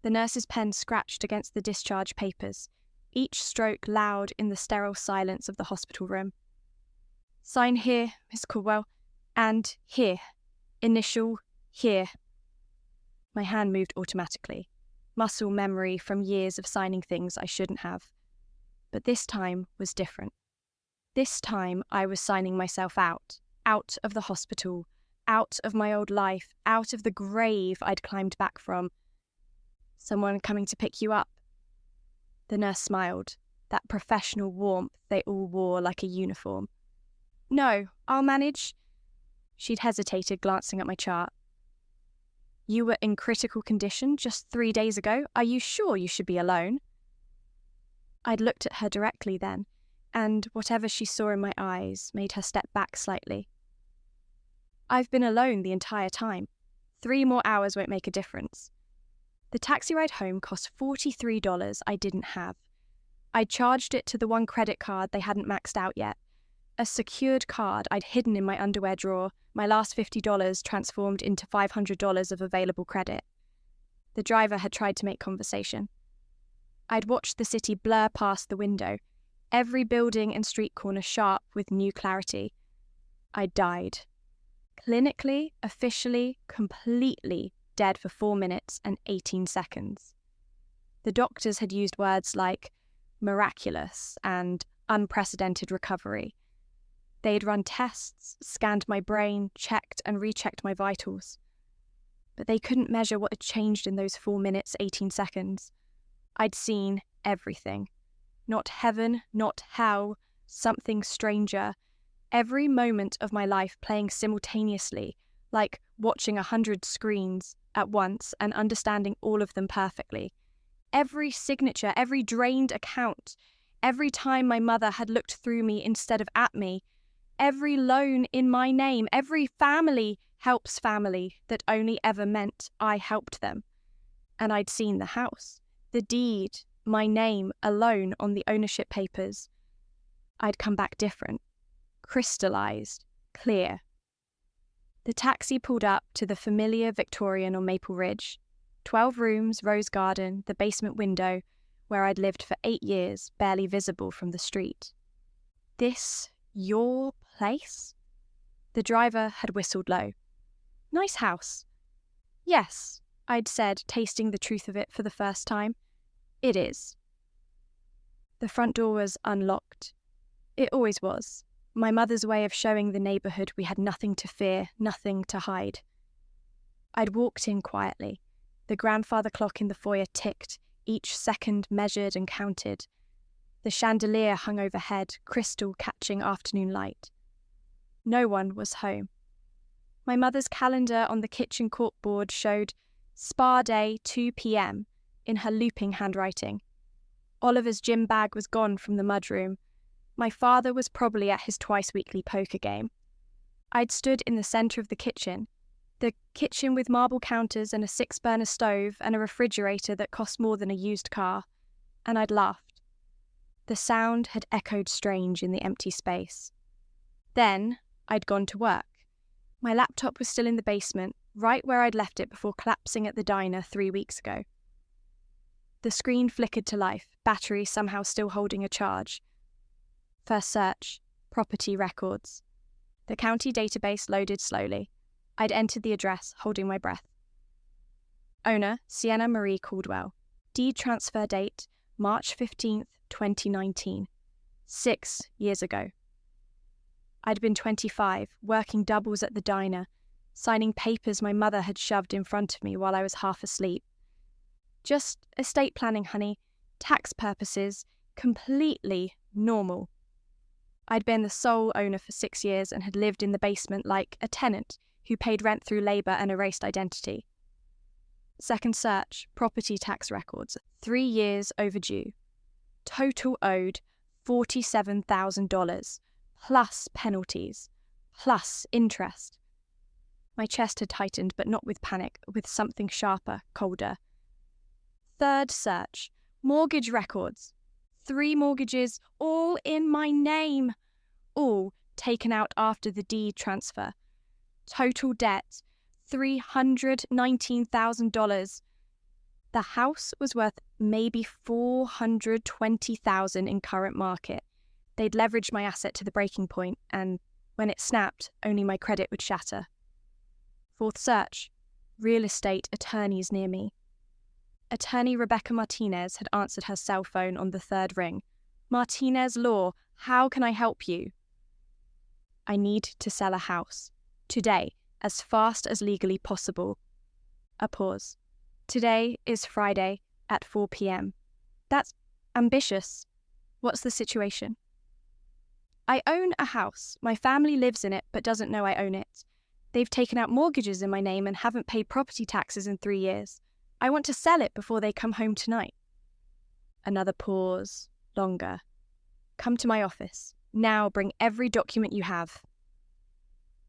The nurse's pen scratched against the discharge papers, each stroke loud in the sterile silence of the hospital room. "Sign here, Miss Caldwell, and here. Initial here." My hand moved automatically, muscle memory from years of signing things I shouldn't have. But this time was different. This time I was signing myself out of the hospital, out of my old life, out of the grave I'd climbed back from. "Someone coming to pick you up?" The nurse smiled, that professional warmth they all wore like a uniform. "No, I'll manage." She'd hesitated, glancing at my chart. "You were in critical condition just 3 days ago. Are you sure you should be alone?" I'd looked at her directly then, and whatever she saw in my eyes made her step back slightly. "I've been alone the entire time. 3 more hours won't make a difference." The taxi ride home cost $43 I didn't have. I'd charged it to the one credit card they hadn't maxed out yet. A secured card I'd hidden in my underwear drawer, my last $50 transformed into $500 of available credit. The driver had tried to make conversation. I'd watched the city blur past the window, every building and street corner sharp with new clarity. I'd died. Clinically, officially, completely dead for 4 minutes and 18 seconds. The doctors had used words like miraculous and unprecedented recovery. They'd run tests, scanned my brain, checked and rechecked my vitals. But they couldn't measure what had changed in those 4 minutes, 18 seconds. I'd seen everything. Not heaven, not hell, something stranger. Every moment of my life playing simultaneously, like watching 100 screens at once and understanding all of them perfectly. Every signature, every drained account, every time my mother had looked through me instead of at me, every loan in my name, every family helps family that only ever meant I helped them. And I'd seen the house, the deed, my name alone on the ownership papers. I'd come back different, crystallized, clear. The taxi pulled up to the familiar Victorian on Maple Ridge. 12 rooms, rose garden, the basement window, where I'd lived for 8 years, barely visible from the street. "This your place?" The driver had whistled low. "Nice house." "Yes," I'd said, tasting the truth of it for the first time. "It is." The front door was unlocked. It always was. My mother's way of showing the neighbourhood we had nothing to fear, nothing to hide. I'd walked in quietly. The grandfather clock in the foyer ticked, each second measured and counted. The chandelier hung overhead, crystal catching afternoon light. No one was home. My mother's calendar on the kitchen corkboard showed spa day 2 p.m. in her looping handwriting. Oliver's gym bag was gone from the mudroom. My father was probably at his twice-weekly poker game. I'd stood in the centre of the kitchen with marble counters and a 6-burner stove and a refrigerator that cost more than a used car, and I'd laughed. The sound had echoed strange in the empty space. Then I'd gone to work. My laptop was still in the basement, right where I'd left it before collapsing at the diner 3 weeks ago. The screen flickered to life, battery somehow still holding a charge. First search, property records. The county database loaded slowly. I'd entered the address, holding my breath. Owner, Sienna Marie Caldwell. Deed transfer date, March 15th, 2019. 6 years ago. I'd been 25, working doubles at the diner, signing papers my mother had shoved in front of me while I was half asleep. Just estate planning, honey. Tax purposes, completely normal. I'd been the sole owner for 6 years and had lived in the basement like a tenant who paid rent through labour and erased identity. Second search, property tax records, 3 years overdue. Total owed $47,000, plus penalties, plus interest. My chest had tightened, but not with panic, with something sharper, colder. Third search, mortgage records. 3 mortgages, all in my name. All taken out after the deed transfer. Total debt, $319,000. The house was worth maybe $420,000 in current market. They'd leveraged my asset to the breaking point, and when it snapped, only my credit would shatter. Fourth search, real estate attorneys near me. Attorney Rebecca Martinez had answered her cell phone on the third ring. Martinez Law, how can I help you? I need to sell a house. Today, as fast as legally possible. A pause. Today is Friday at 4 p.m. That's ambitious. What's the situation? I own a house. My family lives in it but doesn't know I own it. They've taken out mortgages in my name and haven't paid property taxes in 3 years. I want to sell it before they come home tonight. Another pause. Longer. Come to my office. Now bring every document you have.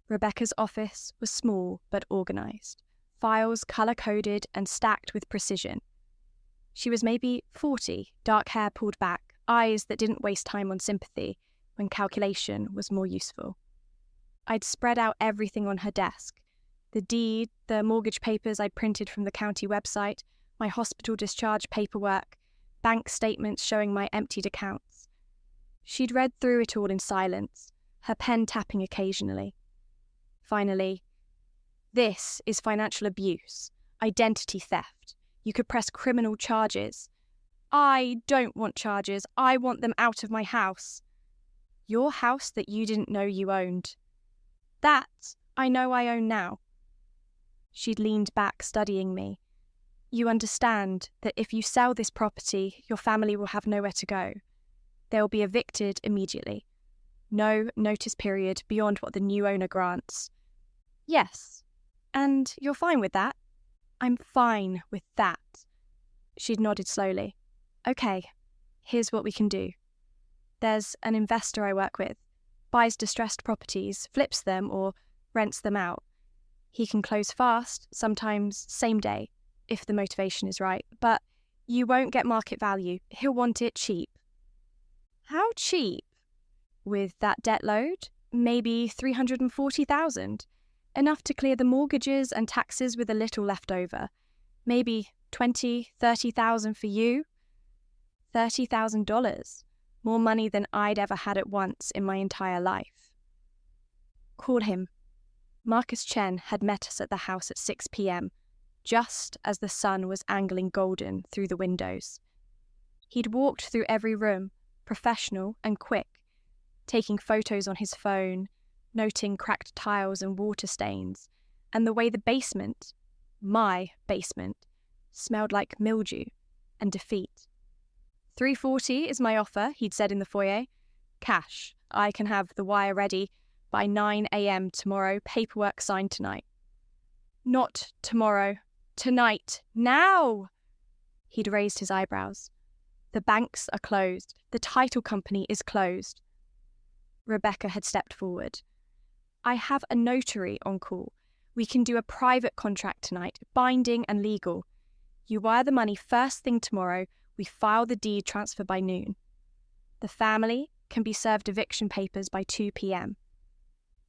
Rebecca's office was small but organised. Files colour-coded and stacked with precision. She was maybe 40, dark hair pulled back, eyes that didn't waste time on sympathy when calculation was more useful. I'd spread out everything on her desk. The deed, the mortgage papers I'd printed from the county website, my hospital discharge paperwork, bank statements showing my emptied accounts. She'd read through it all in silence, her pen tapping occasionally. Finally, this is financial abuse, identity theft. You could press criminal charges. I don't want charges. I want them out of my house. Your house that you didn't know you owned. That I know I own now. She'd leaned back, studying me. You understand that if you sell this property, your family will have nowhere to go. They'll be evicted immediately. No notice period beyond what the new owner grants. Yes. And you're fine with that? I'm fine with that. She'd nodded slowly. Okay, here's what we can do. There's an investor I work with, buys distressed properties, flips them or rents them out. He can close fast, sometimes same day, if the motivation is right, but you won't get market value. He'll want it cheap. How cheap? With that debt load? Maybe $340,000. Enough to clear the mortgages and taxes with a little left over. Maybe $20,000, $30,000 for you. $30,000. More money than I'd ever had at once in my entire life. Call him. Marcus Chen had met us at the house at 6 p.m, just as the sun was angling golden through the windows. He'd walked through every room, professional and quick, taking photos on his phone, noting cracked tiles and water stains, and the way the basement, my basement, smelled like mildew and defeat. $340 is my offer, he'd said in the foyer. Cash. I can have the wire ready by 9 a.m. tomorrow, paperwork signed tonight. Not tomorrow. Tonight. Now! He'd raised his eyebrows. The banks are closed. The title company is closed. Rebecca had stepped forward. I have a notary on call. We can do a private contract tonight, binding and legal. You wire the money first thing tomorrow. We file the deed transfer by noon. The family can be served eviction papers by 2 p.m.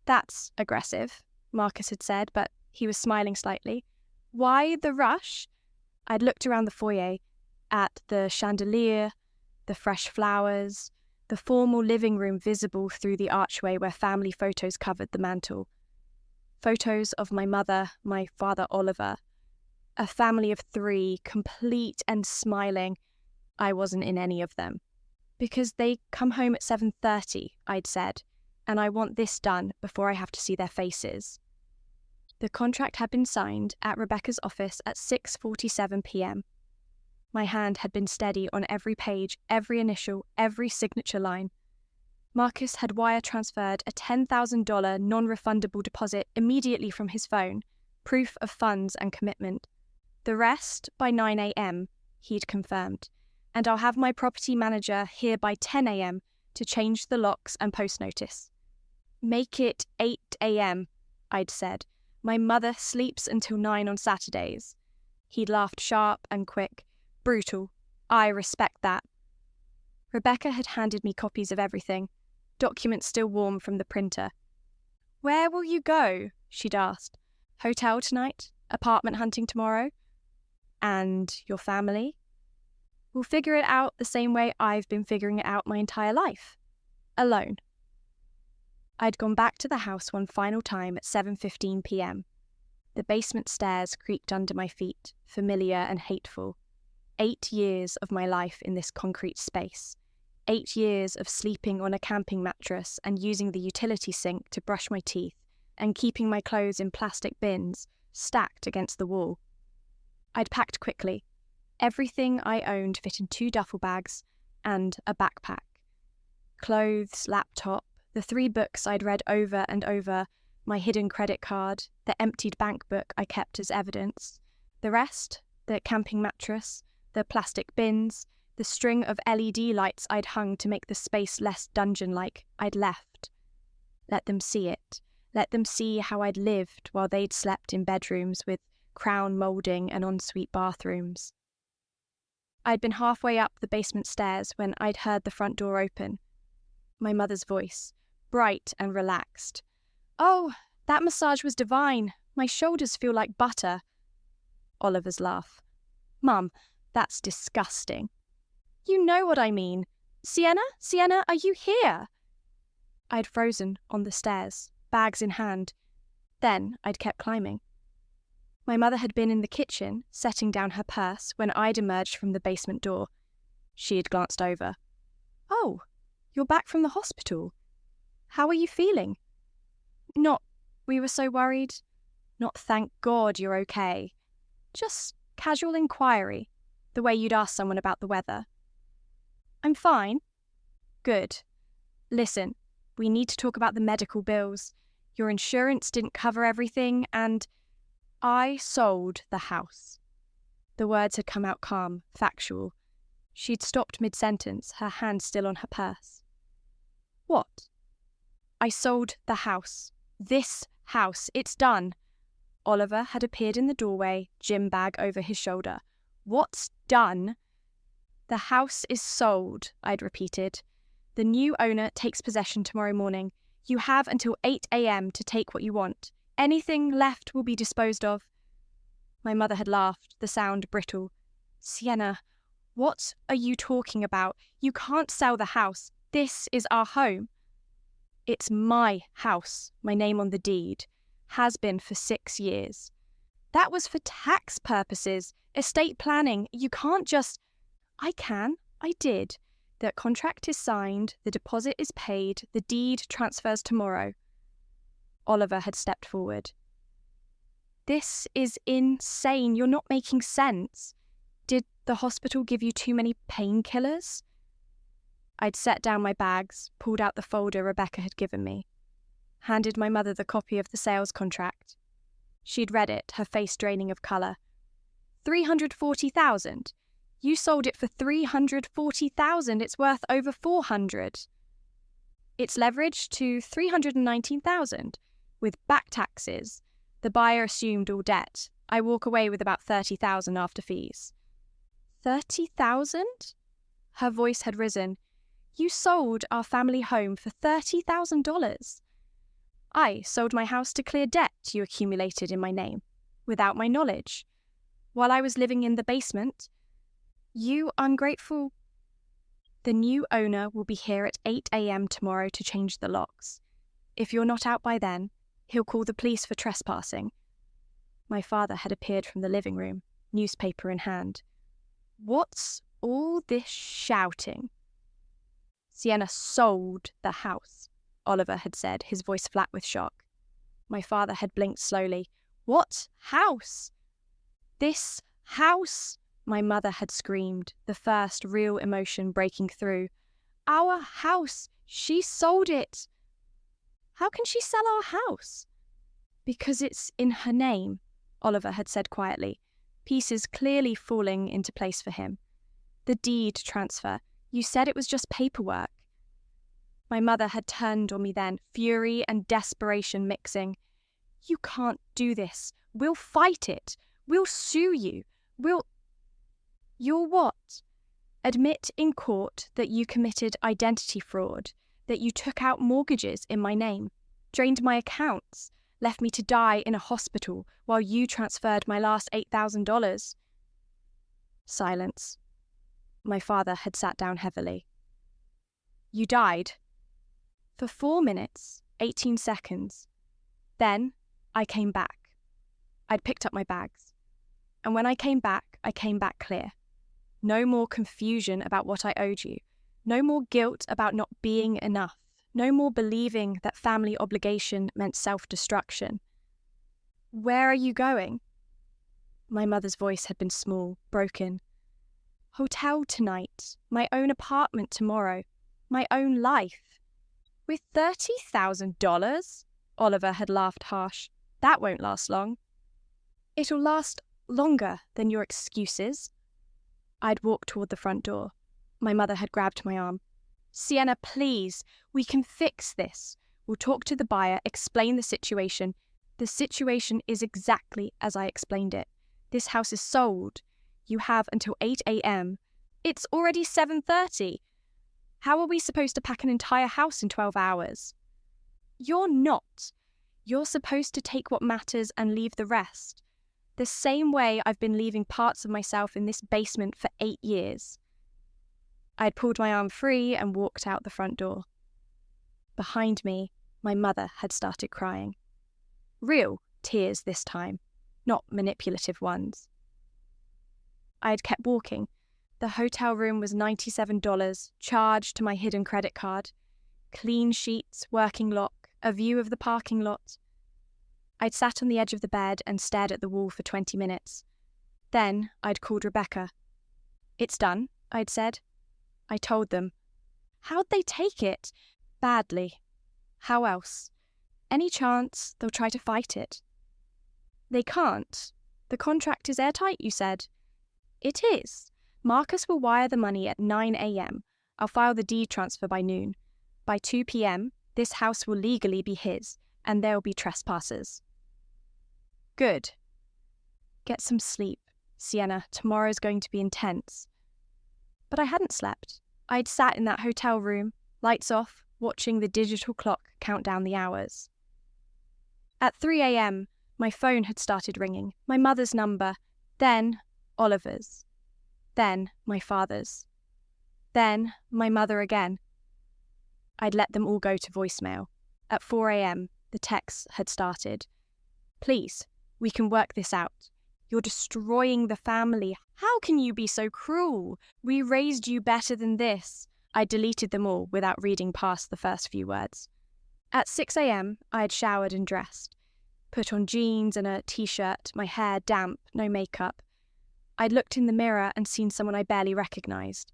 That's aggressive, Marcus had said, but he was smiling slightly. Why the rush? I'd looked around the foyer at the chandelier, the fresh flowers, the formal living room visible through the archway where family photos covered the mantel. Photos of my mother, my father Oliver. A family of 3, complete and smiling. I wasn't in any of them. Because they come home at 7:30, I'd said, and I want this done before I have to see their faces. The contract had been signed at Rebecca's office at 6:47 p.m. My hand had been steady on every page, every initial, every signature line. Marcus had wire transferred a $10,000 non-refundable deposit immediately from his phone, proof of funds and commitment. The rest by 9 a.m, he'd confirmed, and I'll have my property manager here by 10 a.m. to change the locks and post notice. Make it 8 a.m, I'd said. My mother sleeps until 9 on Saturdays. He'd laughed sharp and quick. Brutal. I respect that. Rebecca had handed me copies of everything, documents still warm from the printer. Where will you go? She'd asked. Hotel tonight? Apartment hunting tomorrow? And your family? We'll figure it out the same way I've been figuring it out my entire life. Alone. I'd gone back to the house one final time at 7:15 p.m. The basement stairs creaked under my feet, familiar and hateful. 8 years of my life in this concrete space. 8 years of sleeping on a camping mattress and using the utility sink to brush my teeth and keeping my clothes in plastic bins stacked against the wall. I'd packed quickly. Everything I owned fit in 2 duffel bags and a backpack. Clothes, laptop, the 3 books I'd read over and over, my hidden credit card, the emptied bank book I kept as evidence. The rest, the camping mattress, the plastic bins, the string of LED lights I'd hung to make the space less dungeon-like, I'd left. Let them see it. Let them see how I'd lived while they'd slept in bedrooms with crown moulding and ensuite bathrooms. I'd been halfway up the basement stairs when I'd heard the front door open. My mother's voice, bright and relaxed. "Oh, that massage was divine. My shoulders feel like butter." Oliver's laugh. "Mum, that's disgusting." "You know what I mean. Sienna, are you here?" I'd frozen on the stairs, bags in hand. Then I'd kept climbing. My mother had been in the kitchen, setting down her purse, when I'd emerged from the basement door. She had glanced over. "Oh, you're back from the hospital. How are you feeling?" "Not, we were so worried." "Not thank God you're okay. Just casual inquiry, the way you'd ask someone about the weather." "I'm fine." "Good. Listen, we need to talk about the medical bills. Your insurance didn't cover everything, and I sold the house." The words had come out calm, factual. She'd stopped mid-sentence, her hand still on her purse. "What?" "I sold the house. This house. It's done." Oliver had appeared in the doorway, gym bag over his shoulder. "What's done?" "The house is sold," I'd repeated. "The new owner takes possession tomorrow morning. You have until 8 a.m. to take what you want. Anything left will be disposed of." My mother had laughed, the sound brittle. "Sienna, what are you talking about? You can't sell the house. This is our home." "It's my house, my name on the deed. Has been for 6 years. That was for tax purposes, estate planning. You can't just..." "I can. I did. The contract is signed, the deposit is paid, the deed transfers tomorrow." Oliver had stepped forward. "This is insane. You're not making sense. Did the hospital give you too many painkillers?" I'd set down my bags, pulled out the folder Rebecca had given me, handed my mother the copy of the sales contract. She'd read it, her face draining of colour. 340,000. You sold it for 340,000. It's worth over 400. It's leveraged to 319,000. With back taxes, the buyer assumed all debt. I walk away with about 30,000 after fees. 30,000? Her voice had risen. You sold our family home for $30,000. I sold my house to clear debt you accumulated in my name, without my knowledge. While I was living in the basement, you ungrateful... The new owner will be here at 8 a.m. tomorrow to change the locks. If you're not out by then, he'll call the police for trespassing. My father had appeared from the living room, newspaper in hand. What's all this shouting? Sienna sold the house, Oliver had said, his voice flat with shock. My father had blinked slowly. What house? This house, my mother had screamed, the first real emotion breaking through. Our house! She sold it! How can she sell our house? Because it's in her name, Oliver had said quietly, pieces clearly falling into place for him. The deed transfer. You said it was just paperwork. My mother had turned on me then, fury and desperation mixing. You can't do this. We'll fight it. We'll sue you. You'll what? Admit in court that you committed identity fraud, that you took out mortgages in my name, drained my accounts, left me to die in a hospital while you transferred my last $8,000. Silence. My father had sat down heavily. You died. For 4 minutes, 18 seconds. Then I came back. I'd picked up my bags. And when I came back clear. No more confusion about what I owed you. No more guilt about not being enough. No more believing that family obligation meant self-destruction. Where are you going? My mother's voice had been small, broken. Hotel tonight, my own apartment tomorrow, my own life. With $30,000? Oliver had laughed harsh. That won't last long. It'll last longer than your excuses. I'd walked toward the front door. My mother had grabbed my arm. Sienna, please, we can fix this. We'll talk to the buyer, explain the situation. The situation is exactly as I explained it. This house is sold. You have until 8 a.m. It's already 7:30. How are we supposed to pack an entire house in 12 hours? You're not. You're supposed to take what matters and leave the rest. The same way I've been leaving parts of myself in this basement for 8 years. I'd pulled my arm free and walked out the front door. Behind me, my mother had started crying. Real tears this time, not manipulative ones. I had kept walking. The hotel room was $97, charged to my hidden credit card. Clean sheets, working lock, a view of the parking lot. I'd sat on the edge of the bed and stared at the wall for 20 minutes. Then I'd called Rebecca. It's done, I'd said. I told them. How'd they take it? Badly. How else? Any chance they'll try to fight it? They can't. The contract is airtight, you said. It is. Marcus will wire the money at 9 a.m. I'll file the deed transfer by noon. By 2 p.m., this house will legally be his, and there'll be trespassers. Good. Get some sleep, Sienna. Tomorrow's going to be intense. But I hadn't slept. I'd sat in that hotel room, lights off, watching the digital clock count down the hours. At 3 a.m., my phone had started ringing. My mother's number, then Oliver's, then my father's, then my mother again. I'd let them all go to voicemail. At 4 a.m., the texts had started. Please, we can work this out. You're destroying the family. How can you be so cruel? We raised you better than this. I deleted them all without reading past the first few words. At 6 a.m., I had showered and dressed. Put on jeans and a t-shirt, my hair damp, no makeup. I'd looked in the mirror and seen someone I barely recognised.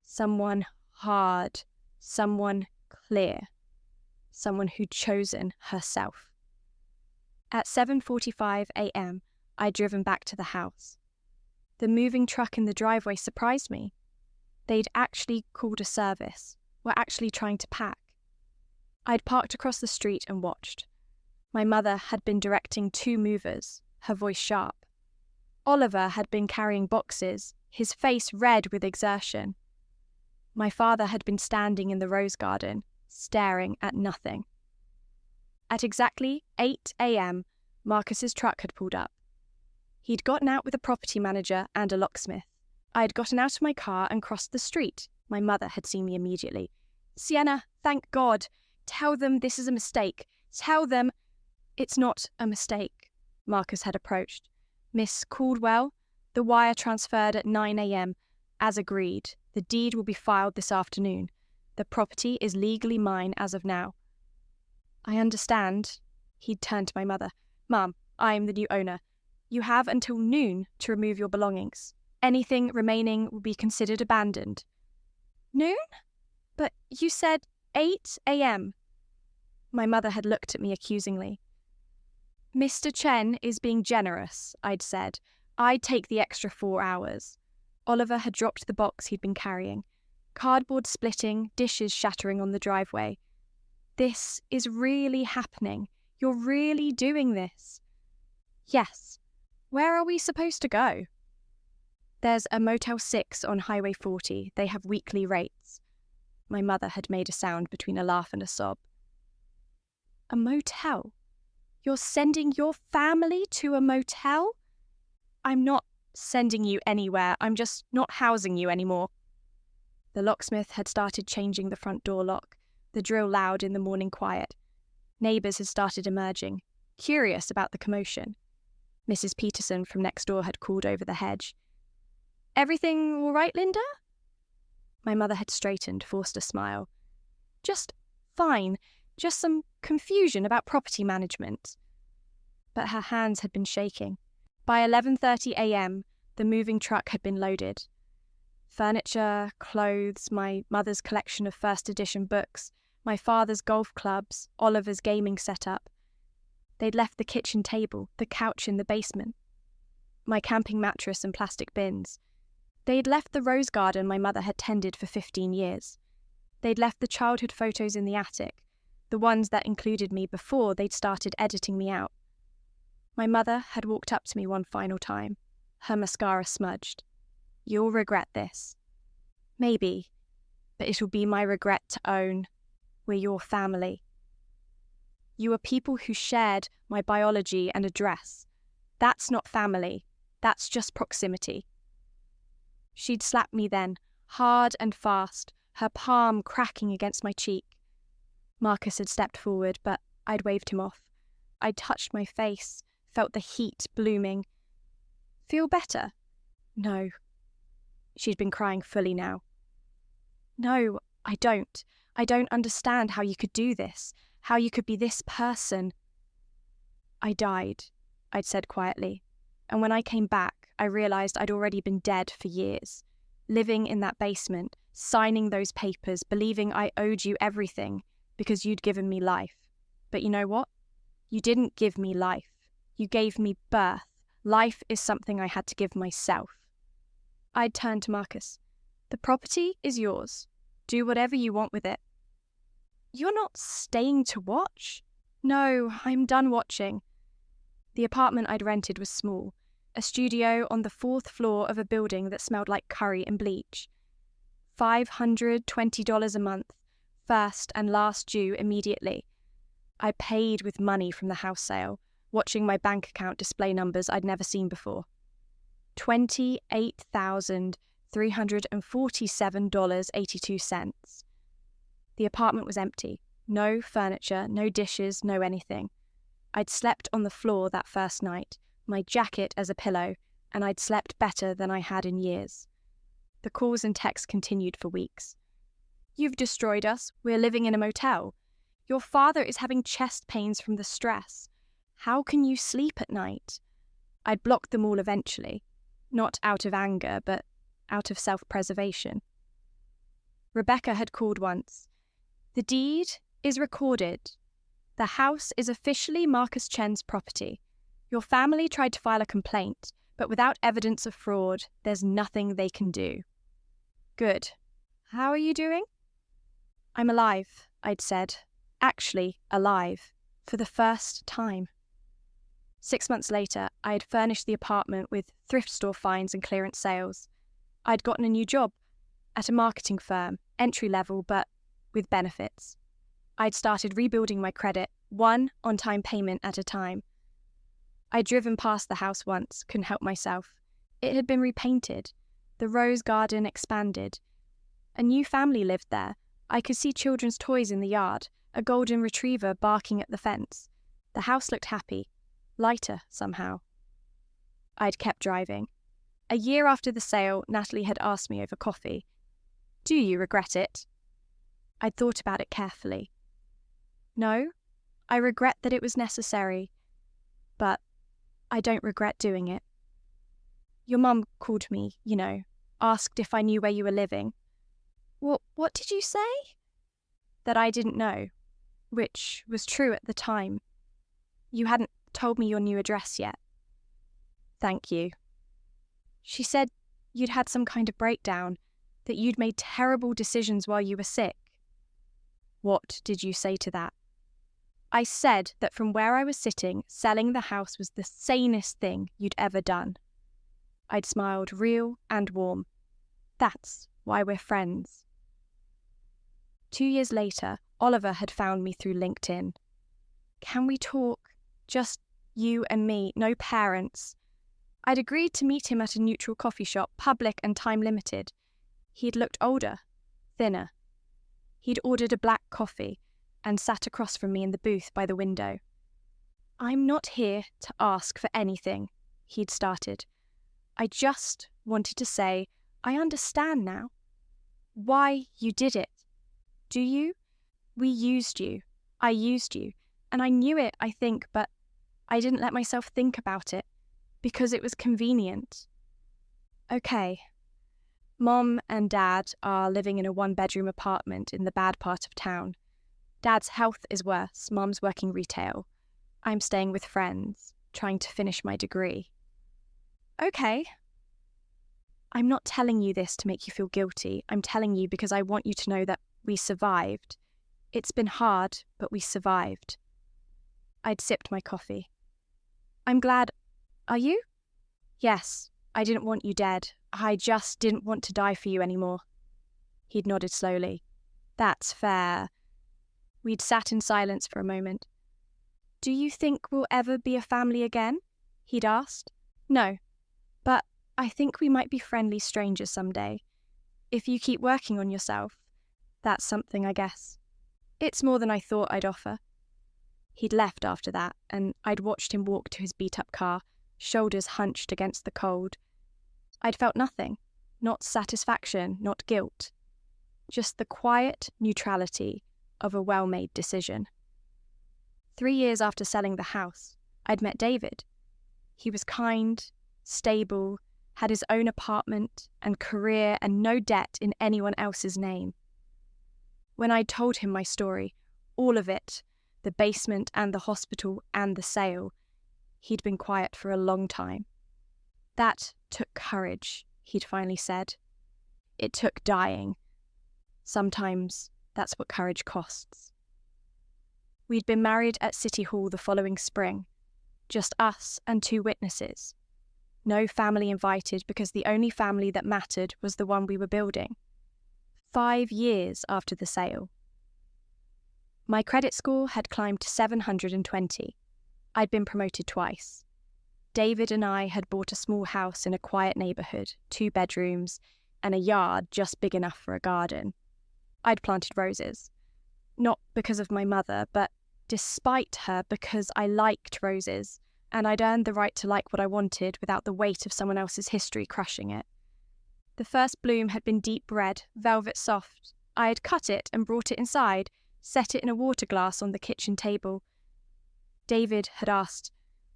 Someone hard. Someone clear. Someone who'd chosen herself. At 7:45 a.m., I'd driven back to the house. The moving truck in the driveway surprised me. They'd actually called a service, were actually trying to pack. I'd parked across the street and watched. My mother had been directing 2 movers, her voice sharp. Oliver had been carrying boxes, his face red with exertion. My father had been standing in the rose garden, staring at nothing. At exactly 8 a.m., Marcus's truck had pulled up. He'd gotten out with a property manager and a locksmith. I had gotten out of my car and crossed the street. My mother had seen me immediately. Sienna, thank God. Tell them this is a mistake. Tell them it's not a mistake. Marcus had approached. Miss Caldwell, the wire transferred at 9 a.m. As agreed, the deed will be filed this afternoon. The property is legally mine as of now. I understand. He'd turned to my mother. Mum, I am the new owner. You have until noon to remove your belongings. Anything remaining will be considered abandoned. Noon? But you said 8 a.m. My mother had looked at me accusingly. Mr. Chen is being generous, I'd said. I'd take the extra 4 hours. Oliver had dropped the box he'd been carrying. Cardboard splitting, dishes shattering on the driveway. This is really happening. You're really doing this. Yes. Where are we supposed to go? There's a Motel 6 on Highway 40. They have weekly rates. My mother had made a sound between a laugh and a sob. A motel? You're sending your family to a motel? I'm not sending you anywhere. I'm just not housing you anymore. The locksmith had started changing the front door lock, the drill loud in the morning quiet. Neighbours had started emerging, curious about the commotion. Mrs. Peterson from next door had called over the hedge. "Everything all right, Linda?" My mother had straightened, forced a smile. "Just fine, just some confusion about property management." But her hands had been shaking. By 11:30 a.m, the moving truck had been loaded. Furniture, clothes, my mother's collection of first edition books, my father's golf clubs, Oliver's gaming setup. They'd left the kitchen table, the couch in the basement, my camping mattress and plastic bins. They'd left the rose garden my mother had tended for 15 years. They'd left the childhood photos in the attic, the ones that included me before they'd started editing me out. My mother had walked up to me one final time, her mascara smudged. "You'll regret this." "Maybe, but it'll be my regret to own we're your family. You are people who shared my biology and address. That's not family, that's just proximity." She'd slapped me then, hard and fast, her palm cracking against my cheek. Marcus had stepped forward, but I'd waved him off. I'd touched my face, felt the heat blooming. "Feel better?" "No." She'd been crying fully now. "No, I don't. I don't understand how you could do this, how you could be this person." "I died," I'd said quietly, and when I came back, I realised I'd already been dead for years, living in that basement, signing those papers, believing I owed you everything because you'd given me life. But you know what? You didn't give me life. You gave me birth. Life is something I had to give myself. I'd turned to Marcus. "The property is yours. Do whatever you want with it." "You're not staying to watch?" "No, I'm done watching." The apartment I'd rented was small, a studio on the 4th floor of a building that smelled like curry and bleach. $520 a month, first and last due immediately. I paid with money from the house sale, watching my bank account display numbers I'd never seen before. $28,347.82. The apartment was empty. No furniture, no dishes, no anything. I'd slept on the floor that first night, my jacket as a pillow, and I'd slept better than I had in years. The calls and texts continued for weeks. "You've destroyed us. We're living in a motel. Your father is having chest pains from the stress. How can you sleep at night?" I'd blocked them all eventually, not out of anger, but out of self-preservation. Rebecca had called once. "The deed is recorded. The house is officially Marcus Chen's property. Your family tried to file a complaint, but without evidence of fraud, there's nothing they can do." "Good. How are you doing?" "I'm alive," I'd said. Actually alive, for the first time. 6 months later, I had furnished the apartment with thrift store finds and clearance sales. I'd gotten a new job at a marketing firm, entry level, but with benefits. I'd started rebuilding my credit, one on-time payment at a time. I'd driven past the house once, couldn't help myself. It had been repainted. The rose garden expanded. A new family lived there. I could see children's toys in the yard, a golden retriever barking at the fence. The house looked happy, lighter somehow. I'd kept driving. A year after the sale, Natalie had asked me over coffee, "Do you regret it?" I'd thought about it carefully. No, I regret that it was necessary, but I don't regret doing it. Your mum called me, asked if I knew where you were living. What did you say?" "That I didn't know, which was true at the time. You hadn't told me your new address yet." "Thank you." "She said you'd had some kind of breakdown, that you'd made terrible decisions while you were sick." "What did you say to that?" "I said that from where I was sitting, selling the house was the sanest thing you'd ever done." I'd smiled, real and warm. "That's why we're friends." 2 years later, Oliver had found me through LinkedIn. "Can we talk? Just you and me, no parents." I'd agreed to meet him at a neutral coffee shop, public and time-limited. He'd looked older, thinner. He'd ordered a black coffee and sat across from me in the booth by the window. "I'm not here to ask for anything," he'd started. "I just wanted to say, I understand now. Why you did it. Do you? We used you. I used you. And I knew it, I think, but I didn't let myself think about it because it was convenient. Okay. Mom and Dad are living in a one-bedroom apartment in the bad part of town. Dad's health is worse. Mom's working retail. I'm staying with friends, trying to finish my degree." "Okay." "I'm not telling you this to make you feel guilty. I'm telling you because I want you to know that we survived. It's been hard, but we survived." I'd sipped my coffee. "I'm glad. Are you?" "Yes. I didn't want you dead. I just didn't want to die for you anymore." He'd nodded slowly. "That's fair." We'd sat in silence for a moment. "Do you think we'll ever be a family again?" he'd asked. "No. But I think we might be friendly strangers someday. If you keep working on yourself, that's something, I guess. It's more than I thought I'd offer." He'd left after that, and I'd watched him walk to his beat-up car, shoulders hunched against the cold. I'd felt nothing. Not satisfaction, not guilt. Just the quiet neutrality of a well-made decision. 3 years after selling the house, I'd met David. He was kind, stable, had his own apartment and career and no debt in anyone else's name. When I told him my story, all of it, the basement and the hospital and the sale, he'd been quiet for a long time. "That took courage," he'd finally said. "It took dying. Sometimes that's what courage costs." We'd been married at City Hall the following spring, just us and 2 witnesses. No family invited because the only family that mattered was the one we were building. 5 years after the sale. My credit score had climbed to 720. I'd been promoted twice. David and I had bought a small house in a quiet neighbourhood, 2 bedrooms, and a yard just big enough for a garden. I'd planted roses. Not because of my mother, but despite her, because I liked roses, and I'd earned the right to like what I wanted without the weight of someone else's history crushing it. The first bloom had been deep red, velvet soft. I had cut it and brought it inside, set it in a water glass on the kitchen table. David had asked,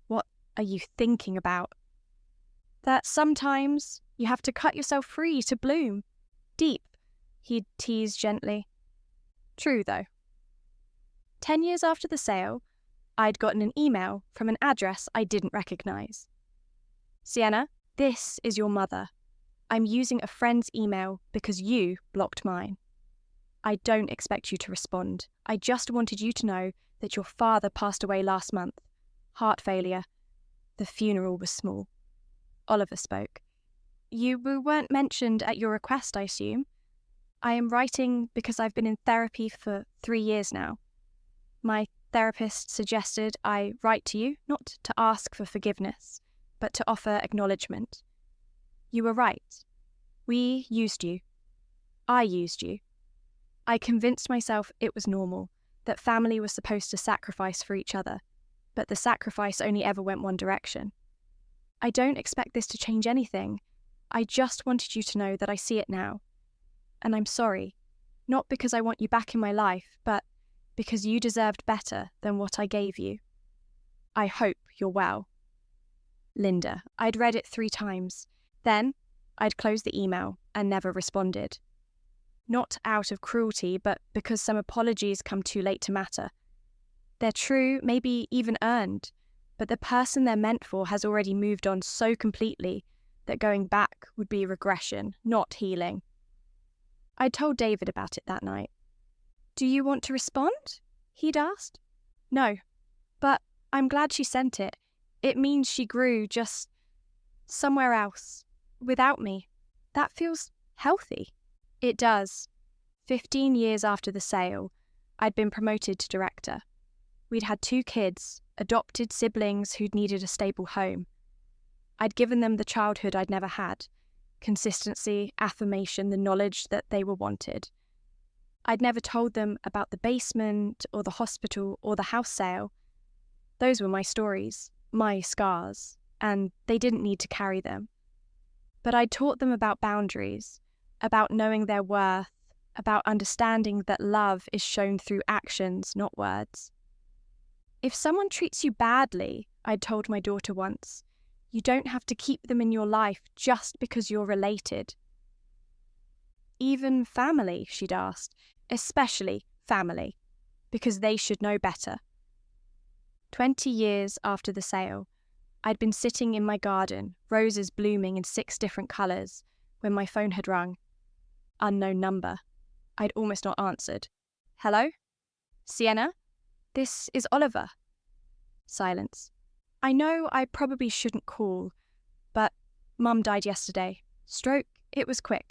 "What are you thinking about?" "That sometimes you have to cut yourself free to bloom. Deep," he'd teased gently. True, though. 10 years after the sale, I'd gotten an email from an address I didn't recognise. "Sienna, this is your mother. I'm using a friend's email because you blocked mine. I don't expect you to respond. I just wanted you to know that your father passed away last month. Heart failure. The funeral was small." Oliver spoke. "You weren't mentioned at your request, I assume. I am writing because I've been in therapy for 3 years now. My therapist suggested I write to you, not to ask for forgiveness, but to offer acknowledgement. You were right. We used you. I used you. I convinced myself it was normal, that family was supposed to sacrifice for each other, but the sacrifice only ever went one direction. I don't expect this to change anything. I just wanted you to know that I see it now. And I'm sorry, not because I want you back in my life, but because you deserved better than what I gave you. I hope you're well. Linda." I'd read it 3 times. Then I'd closed the email and never responded. Not out of cruelty, but because some apologies come too late to matter. They're true, maybe even earned, but the person they're meant for has already moved on so completely that going back would be regression, not healing. I told David about it that night. "Do you want to respond?" he'd asked. "No, but I'm glad she sent it. It means she grew just somewhere else, without me. That feels healthy." It does. 15 years after the sale, I'd been promoted to director. We'd had 2 kids, adopted siblings who'd needed a stable home. I'd given them the childhood I'd never had. Consistency, affirmation, the knowledge that they were wanted. I'd never told them about the basement or the hospital or the house sale. Those were my stories, my scars, and they didn't need to carry them. But I taught them about boundaries, about knowing their worth, about understanding that love is shown through actions, not words. If someone treats you badly, I'd told my daughter once, you don't have to keep them in your life just because you're related. Even family, she'd asked, especially family, because they should know better. 20 years after the sale, I'd been sitting in my garden, roses blooming in 6 different colours, when my phone had rung. Unknown number. I'd almost not answered. Hello? Sienna? This is Oliver. Silence. I know I probably shouldn't call, but Mum died yesterday. Stroke, it was quick.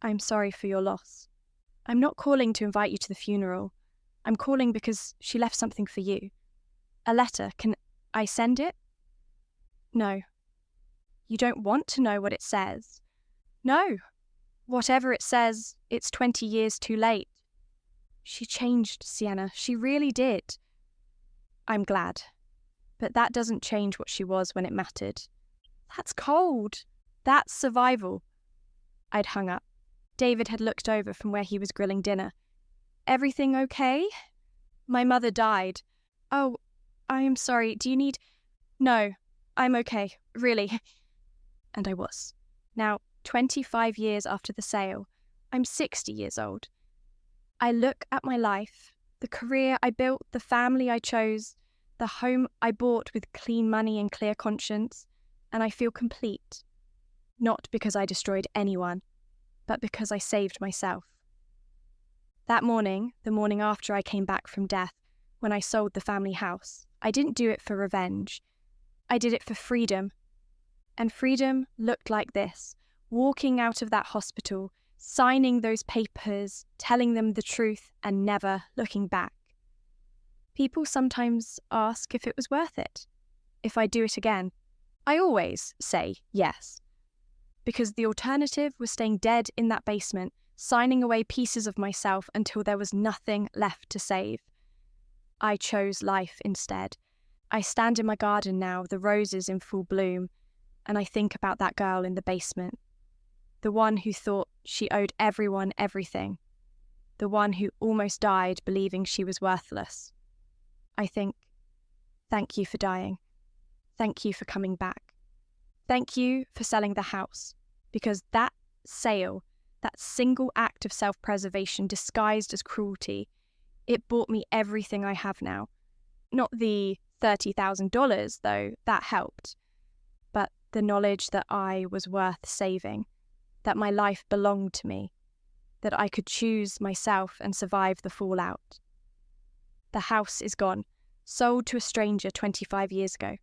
I'm sorry for your loss. I'm not calling to invite you to the funeral. I'm calling because she left something for you. A letter. Can I send it? No. You don't want to know what it says? No. Whatever it says, it's 20 years too late. She changed, Sienna. She really did. I'm glad. But that doesn't change what she was when it mattered. That's cold. That's survival. I'd hung up. David had looked over from where he was grilling dinner. Everything okay? My mother died. Oh, I am sorry. Do you need... No, I'm okay, really. And I was. Now, 25 years after the sale, I'm 60 years old. I look at my life, the career I built, the family I chose, the home I bought with clean money and clear conscience, and I feel complete. Not because I destroyed anyone, but because I saved myself. That morning, the morning after I came back from death, when I sold the family house, I didn't do it for revenge. I did it for freedom. And freedom looked like this, walking out of that hospital, signing those papers, telling them the truth, and never looking back. People sometimes ask if it was worth it, if I do it again. I always say yes. Because the alternative was staying dead in that basement, signing away pieces of myself until there was nothing left to save. I chose life instead. I stand in my garden now, the roses in full bloom, and I think about that girl in the basement. The one who thought she owed everyone everything. The one who almost died believing she was worthless. I think, thank you for dying. Thank you for coming back. Thank you for selling the house, because that sale, that single act of self-preservation disguised as cruelty, it bought me everything I have now. Not the $30,000, though, that helped, but the knowledge that I was worth saving, that my life belonged to me, that I could choose myself and survive the fallout. The house is gone, sold to a stranger 25 years ago.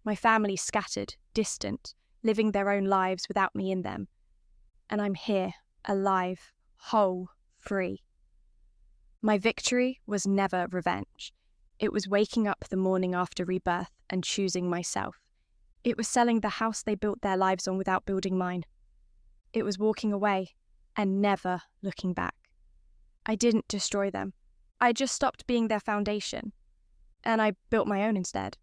My family scattered, distant, living their own lives without me in them. And I'm here, alive, whole, free. My victory was never revenge. It was waking up the morning after rebirth and choosing myself. It was selling the house they built their lives on without building mine. It was walking away and never looking back. I didn't destroy them. I just stopped being their foundation. And I built my own instead.